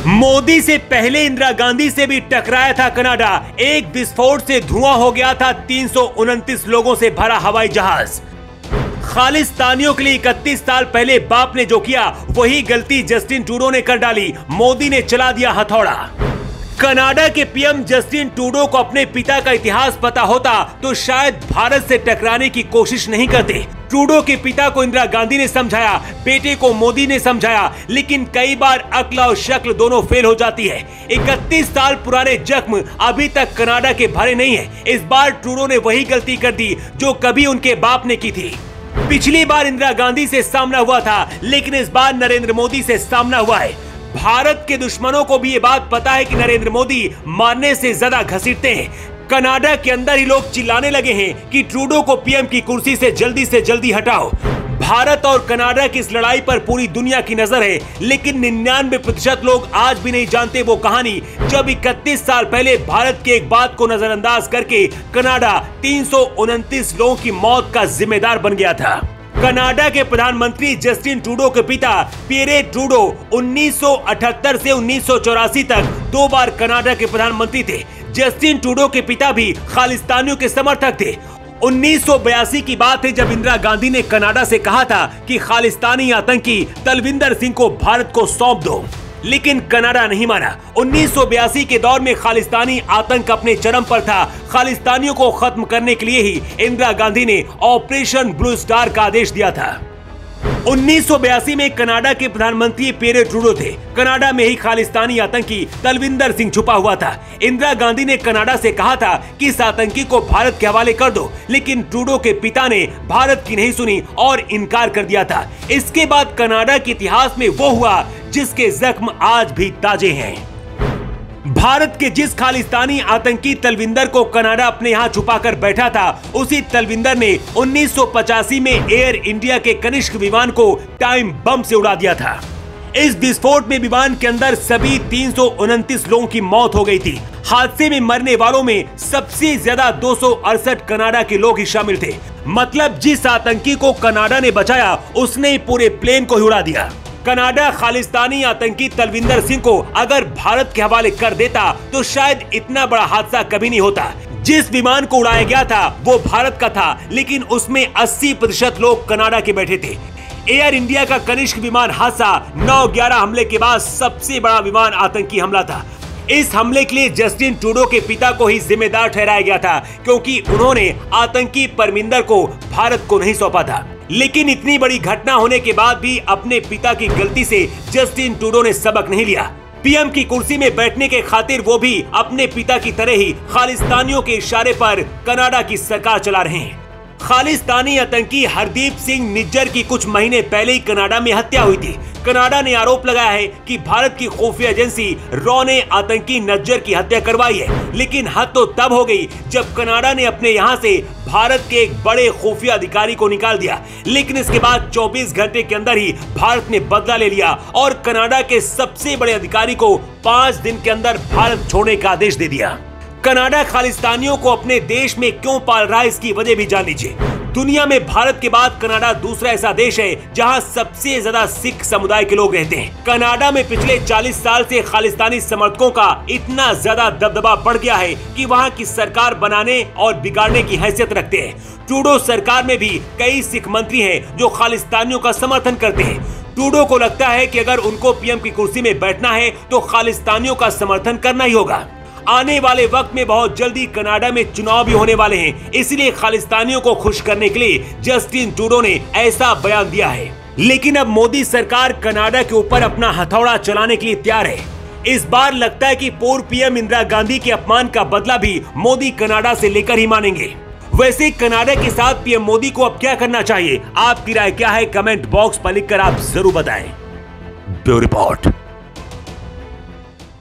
मोदी से पहले इंदिरा गांधी से भी टकराया था कनाडा। एक विस्फोट से धुआं हो गया था 329 लोगों से भरा हवाई जहाज। खालिस्तानियों के लिए 31 साल पहले बाप ने जो किया वही गलती जस्टिन ट्रूडो ने कर डाली। मोदी ने चला दिया हथौड़ा। कनाडा के पीएम जस्टिन ट्रूडो को अपने पिता का इतिहास पता होता तो शायद भारत से टकराने की कोशिश नहीं करते। ट्रूडो के पिता को इंदिरा गांधी ने समझाया, बेटे को मोदी ने समझाया, लेकिन कई बार अक्ल और शक्ल दोनों फेल हो जाती है। 31 साल पुराने जख्म अभी तक कनाडा के भरे नहीं है। इस बार ट्रूडो ने वही गलती कर दी जो कभी उनके बाप ने की थी। पिछली बार इंदिरा गांधी से सामना हुआ था, लेकिन इस बार नरेंद्र मोदी से सामना हुआ है। भारत के दुश्मनों को भी ये बात पता है कि नरेंद्र मोदी मारने से ज्यादा घसीटते हैं। कनाडा के अंदर ही लोग चिल्लाने लगे हैं कि ट्रूडो को पीएम की कुर्सी से जल्दी हटाओ। भारत और कनाडा की इस लड़ाई पर पूरी दुनिया की नजर है, लेकिन 99% लोग आज भी नहीं जानते वो कहानी जब 31 साल पहले भारत की एक बात को नजरअंदाज करके कनाडा 329 लोगों की मौत का जिम्मेदार बन गया था। कनाडा के प्रधानमंत्री जस्टिन ट्रूडो के पिता पियरे ट्रूडो 1978 से 1984 तक 2 बार कनाडा के प्रधानमंत्री थे। जस्टिन ट्रूडो के पिता भी खालिस्तानियों के समर्थक थे। 1982 की बात है जब इंदिरा गांधी ने कनाडा से कहा था कि खालिस्तानी आतंकी तलविंदर सिंह को भारत को सौंप दो, लेकिन कनाडा नहीं माना। 1982 के दौर में खालिस्तानी आतंक अपने चरम पर था। खालिस्तानियों को खत्म करने के लिए ही इंदिरा गांधी ने ऑपरेशन ब्लू स्टार का आदेश दिया था। 1982 में कनाडा के प्रधानमंत्री पियरे ट्रूडो थे। कनाडा में ही खालिस्तानी आतंकी तलविंदर सिंह छुपा हुआ था। इंदिरा गांधी ने कनाडा से कहा था कि इस आतंकी को भारत के हवाले कर दो, लेकिन ट्रूडो के पिता ने भारत की नहीं सुनी और इनकार कर दिया था। इसके बाद कनाडा के इतिहास में वो हुआ जिसके जख्म आज भी ताजे हैं। भारत के जिस खालिस्तानी आतंकी तलविंदर को कनाडा अपने यहाँ छुपाकर बैठा था, उसी तलविंदर ने 1985 में एयर इंडिया के कनिष्क विमान को टाइम बम से उड़ा दिया था। इस विस्फोट में विमान के अंदर सभी 329 लोगों की मौत हो गई थी। हादसे में मरने वालों में सबसे ज्यादा 268 कनाडा के लोग ही शामिल थे। मतलब जिस आतंकी को कनाडा ने बचाया उसने पूरे प्लेन को ही उड़ा दिया। कनाडा खालिस्तानी आतंकी तलविंदर सिंह को अगर भारत के हवाले कर देता तो शायद इतना बड़ा हादसा कभी नहीं होता। जिस विमान को उड़ाया गया था वो भारत का था, लेकिन उसमें 80% लोग कनाडा के बैठे थे। एयर इंडिया का कनिष्क विमान हादसा 9/11 हमले के बाद सबसे बड़ा विमान आतंकी हमला था। इस हमले के लिए जस्टिन ट्रूडो के पिता को ही जिम्मेदार ठहराया गया था, क्योंकि उन्होंने आतंकी परमिंदर को भारत को नहीं सौंपा था। लेकिन इतनी बड़ी घटना होने के बाद भी अपने पिता की गलती से जस्टिन ट्रूडो ने सबक नहीं लिया। पीएम की कुर्सी में बैठने के खातिर वो भी अपने पिता की तरह ही खालिस्तानियों के इशारे पर कनाडा की सरकार चला रहे हैं। खालिस्तानी आतंकी हरदीप सिंह निज्जर की कुछ महीने पहले ही कनाडा में हत्या हुई थी। कनाडा ने आरोप लगाया है कि भारत की खुफिया एजेंसी रॉ ने आतंकी नज्जर की हत्या करवाई है, लेकिन हद तो तब हो गई जब कनाडा ने अपने यहाँ से भारत के एक बड़े खुफिया अधिकारी को निकाल दिया। लेकिन इसके बाद 24 घंटे के अंदर ही भारत ने बदला ले लिया और कनाडा के सबसे बड़े अधिकारी को 5 दिन के अंदर भारत छोड़ने का आदेश दे दिया। कनाडा खालिस्तानियों को अपने देश में क्यों पाल रहा है, इसकी वजह भी जान लीजिए। दुनिया में भारत के बाद कनाडा दूसरा ऐसा देश है जहां सबसे ज्यादा सिख समुदाय के लोग रहते हैं। कनाडा में पिछले 40 साल से खालिस्तानी समर्थकों का इतना ज्यादा दबदबा बढ़ गया है कि वहां की सरकार बनाने और बिगाड़ने की हैसियत रखते हैं। ट्रूडो सरकार में भी कई सिख मंत्री हैं जो खालिस्तानियों का समर्थन करते हैं। ट्रूडो को लगता है कि अगर उनको पीएम की कुर्सी में बैठना है तो खालिस्तानियों का समर्थन करना ही होगा। आने वाले वक्त में बहुत जल्दी कनाडा में चुनाव भी होने वाले हैं, इसलिए खालिस्तानियों को खुश करने के लिए जस्टिन ट्रूडो ने ऐसा बयान दिया है। लेकिन अब मोदी सरकार कनाडा के ऊपर अपना हथौड़ा चलाने के लिए तैयार है। इस बार लगता है कि पूर्व पीएम इंदिरा गांधी के अपमान का बदला भी मोदी कनाडा से लेकर ही मानेंगे। वैसे कनाडा के साथ पीएम मोदी को अब क्या करना चाहिए, आपकी राय क्या है, कमेंट बॉक्स पर लिखकर आप जरूर बताएं। Bureau report.